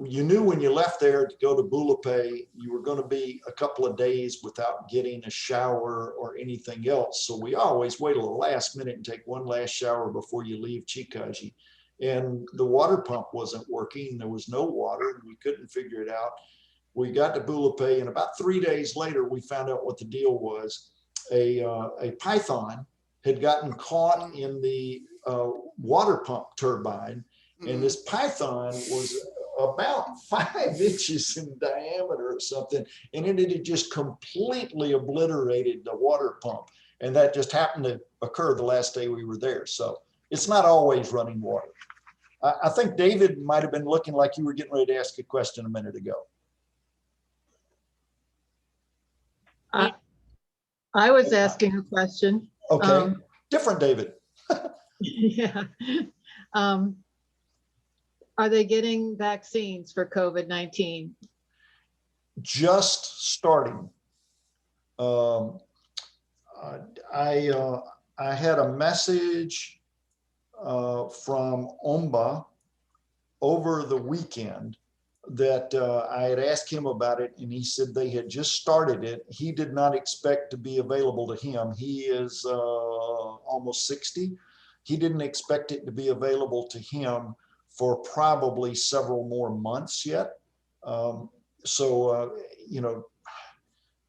You knew when you left there to go to Bulape, you were going to be a couple of days without getting a shower or anything else. So we always wait till the last minute and take one last shower before you leave Chikaji. And the water pump wasn't working. There was no water and we couldn't figure it out. We got to Bulape, and about 3 days later, we found out what the deal was. A python had gotten caught in the water pump turbine, and this python was about 5 inches in diameter or something, and it had just completely obliterated the water pump. And that just happened to occur the last day we were there. So it's not always running water. I think David might have been looking like you were getting ready to ask a question a minute ago. I was asking a question. Okay, different David. Yeah. Are they getting vaccines for COVID-19? Just starting. I had a message from Omba over the weekend that I had asked him about it, and he said they had just started it. He did not expect to be available to him. He is almost 60. He didn't expect it to be available to him for probably several more months yet. You know,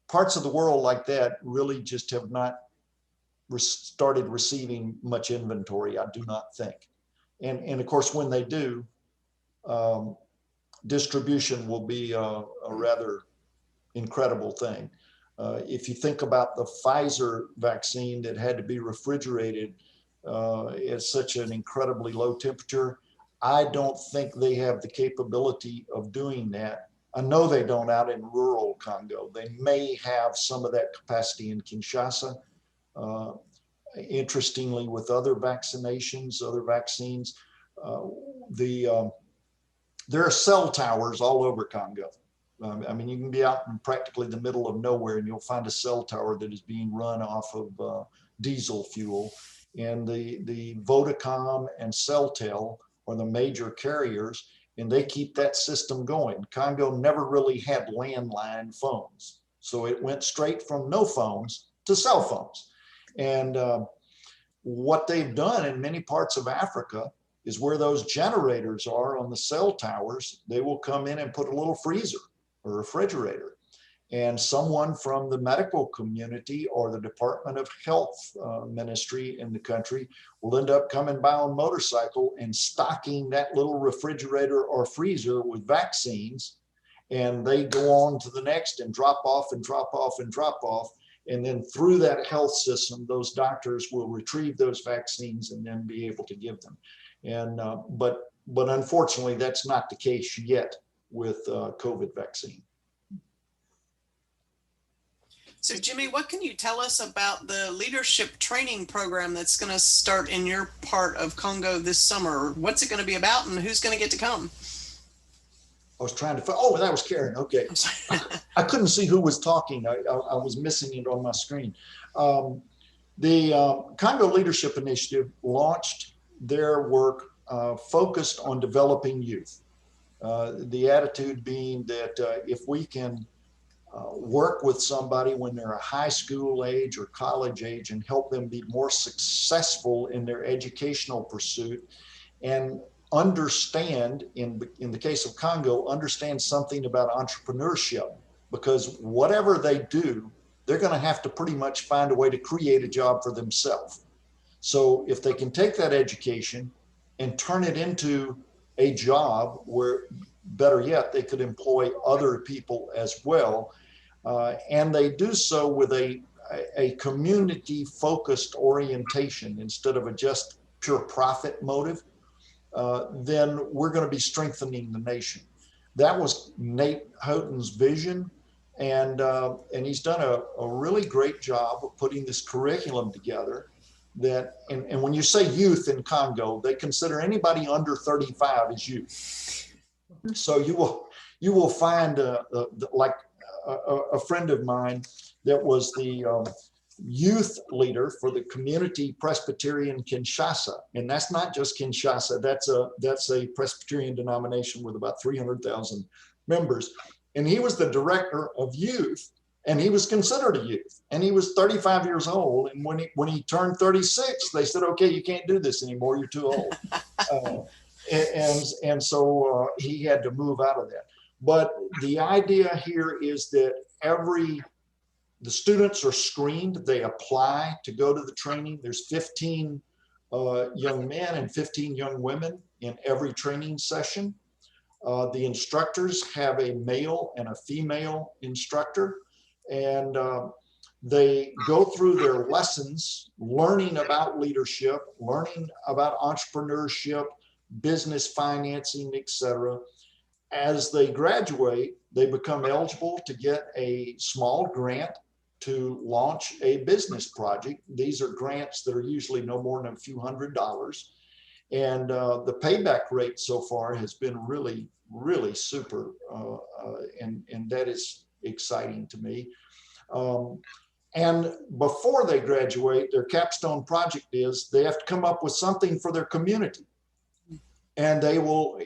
parts of the world like that really just have not started receiving much inventory, I do not think. And of course, when they do, distribution will be a rather incredible thing. If you think about the Pfizer vaccine that had to be refrigerated at such an incredibly low temperature, I don't think they have the capability of doing that. I know they don't out in rural Congo. They may have some of that capacity in Kinshasa. Interestingly, with other vaccinations, other vaccines, there are cell towers all over Congo. I mean, you can be out in practically the middle of nowhere and you'll find a cell tower that is being run off of diesel fuel. And the Vodacom and Celtel are the major carriers, and they keep that system going. Congo never really had landline phones. So it went straight from no phones to cell phones. And what they've done in many parts of Africa is where those generators are on the cell towers. They will come in and put a little freezer or refrigerator. And someone from the medical community or the Department of Health ministry in the country will end up coming by on motorcycle and stocking that little refrigerator or freezer with vaccines. And they go on to the next and drop off and drop off and drop off. And then through that health system, those doctors will retrieve those vaccines and then be able to give them. And but unfortunately, that's not the case yet with COVID vaccine. So Jimmy, what can you tell us about the leadership training program that's going to start in your part of Congo this summer? What's it going to be about and who's going to get to come? I was trying to, oh, that was Karen. Okay. I couldn't see who was talking. I was missing it on my screen. The Congo Leadership Initiative launched their work focused on developing youth. The attitude being that if we can work with somebody when they're a high school age or college age and help them be more successful in their educational pursuit and understand, in the case of Congo, understand something about entrepreneurship, because whatever they do, they're going to have to pretty much find a way to create a job for themselves. So if they can take that education and turn it into a job where, better yet, they could employ other people as well, and they do so with a community-focused orientation instead of a just pure profit motive, then we're going to be strengthening the nation. That was Nate Houghton's vision, and he's done a really great job of putting this curriculum together. That and when you say youth in Congo, they consider anybody under 35 as youth. So you will find like a friend of mine that was the youth leader for the community Presbyterian Kinshasa, and that's not just Kinshasa. That's a Presbyterian denomination with about 300,000 members, and he was the director of youth, and he was considered a youth, and he was 35 years old. And when he turned 36, they said, "Okay, you can't do this anymore. You're too old." And so he had to move out of that. But the idea here is that the students are screened. They apply to go to the training. There's 15 young men and 15 young women in every training session. The instructors have a male and a female instructor, and they go through their lessons, learning about leadership, learning about entrepreneurship, business financing, etc. As they graduate, they become eligible to get a small grant to launch a business project. These are grants that are usually no more than a few $100s. And the payback rate so far has been really, really super. And that is exciting to me. And before they graduate, their capstone project is they have to come up with something for their community. And they will,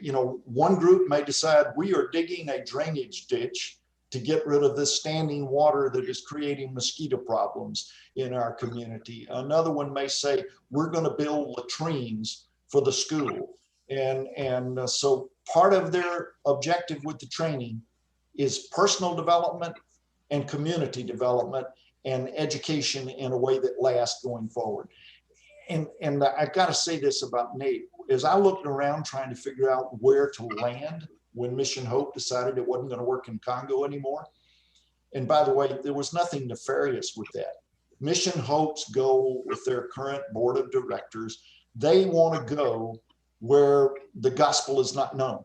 one group may decide we are digging a drainage ditch to get rid of this standing water that is creating mosquito problems in our community. Another one may say we're going to build latrines for the school. And so part of their objective with the training is personal development and community development and education in a way that lasts going forward. And I've got to say this about Nate. As I looked around trying to figure out where to land when Mission Hope decided it wasn't going to work in Congo anymore. And by the way, there was nothing nefarious with that. Mission Hope's goal with their current board of directors, they want to go where the gospel is not known.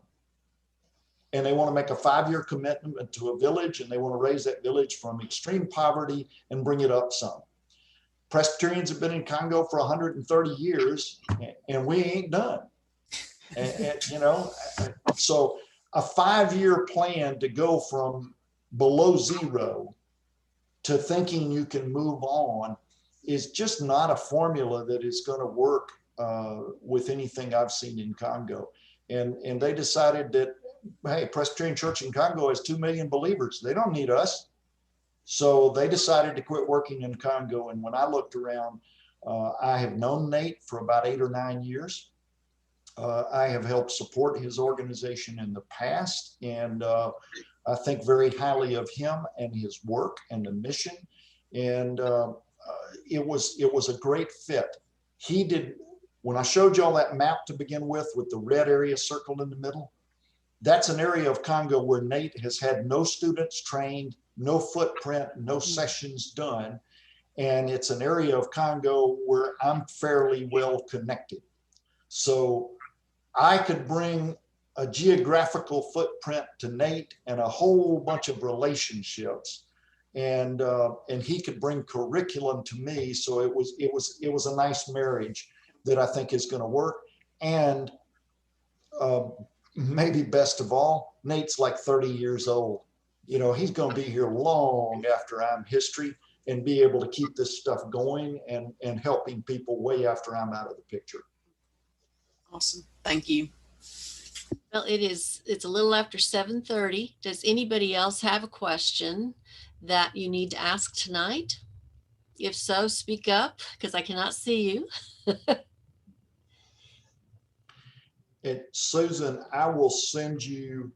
And they want to make a 5-year commitment to a village, and they want to raise that village from extreme poverty and bring it up some. Presbyterians have been in Congo for 130 years, and we ain't done. So a 5-year plan to go from below zero to thinking you can move on is just not a formula that is going to work with anything I've seen in Congo. And they decided that, hey, Presbyterian Church in Congo has 2 million believers. They don't need us. So they decided to quit working in Congo. And when I looked around, I have known Nate for about 8 or 9 years. I have helped support his organization in the past, and I think very highly of him and his work and the mission. And it was a great fit. He did, when I showed y'all that map to begin with the red area circled in the middle, that's an area of Congo where Nate has had no students trained, no footprint, no sessions done. And it's an area of Congo where I'm fairly well connected. So I could bring a geographical footprint to Nate and a whole bunch of relationships, and he could bring curriculum to me. So it was a nice marriage that I think is going to work. And maybe best of all, Nate's like 30 years old. You know, he's going to be here long after I'm history, and be able to keep this stuff going and helping people way after I'm out of the picture. Awesome. Thank you. Well, it's a little after 7:30. Does anybody else have a question that you need to ask tonight? If so, speak up, because I cannot see you. And Susan, I will send you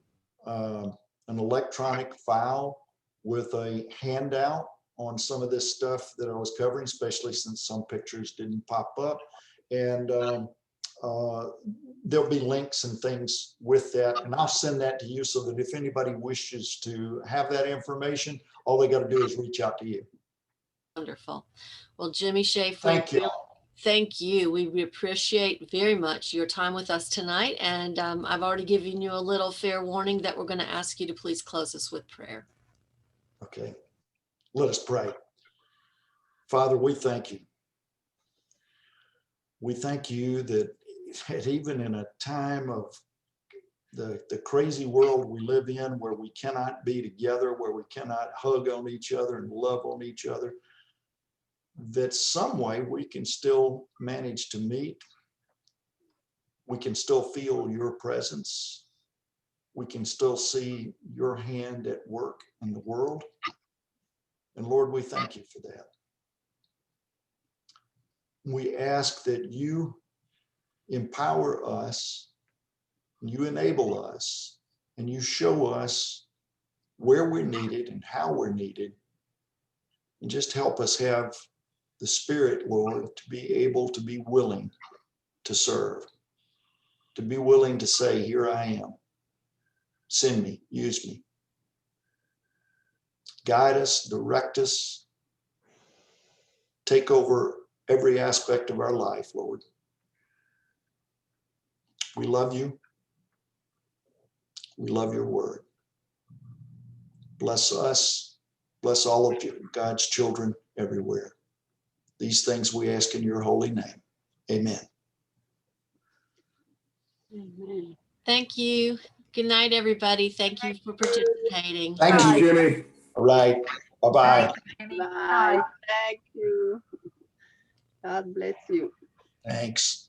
an electronic file with a handout on some of this stuff that I was covering, especially since some pictures didn't pop up. And there'll be links and things with that. And I'll send that to you so that if anybody wishes to have that information, all they got to do is reach out to you. Wonderful. Well, Jimmy Shafe, Thank you. thank you. We appreciate very much your time with us tonight. And I've already given you a little fair warning that we're going to ask you to please close us with prayer. Okay. Let us pray. Father, we thank you. We thank you that even in a time of the crazy world we live in, where we cannot be together, where we cannot hug on each other and love on each other, that some way we can still manage to meet. We can still feel your presence. We can still see your hand at work in the world. And Lord, we thank you for that. We ask that you empower us, you enable us, and you show us where we're needed and how we're needed. And just help us have the Spirit, Lord, to be able to be willing to serve, to be willing to say, here I am. Send me, use me. Guide us, direct us, take over every aspect of our life, Lord. We love you. We love your word. Bless us. Bless all of you, God's children everywhere. These things we ask in your holy name. Amen. Amen. Thank you. Good night, everybody. Thank you for participating. Thank you, Jimmy. All right. Bye-bye. Bye. Thank you. God bless you. Thanks.